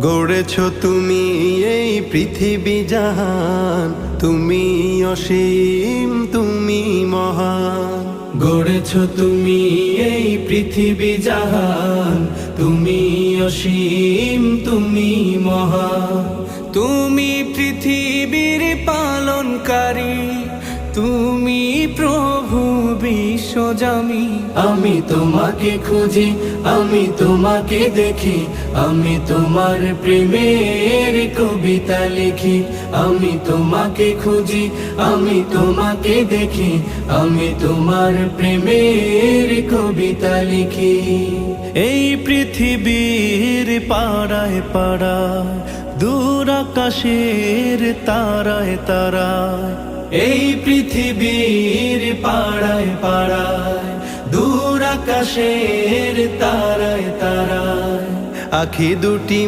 গড়েছ তুমি এই পৃথিবী জাহান, তুমি অসীম তুমি মহান। গড়েছ তুমি এই পৃথিবী জাহান, তুমি অসীম তুমি মহান। তুমি পৃথিবীর পালনকারী, তুমি প্রভু বিশ্বজামি। আমি তোমাকে খুঁজি, আমি তোমাকে দেখি, আমি তোমার প্রেমের কবিতা লিখি। আমি তোমাকে খুঁজি, আমি তোমাকে দেখি, আমি তোমার প্রেমের কবিতা লিখি। এই পৃথিবীর পাড়ায় পাড়ায়, দূর আকাশের তারায় তারায়। এই পৃথিবীর পাড়ায় পাড়ায়, দূর আকাশের তারায় তারায়। আখি দুটি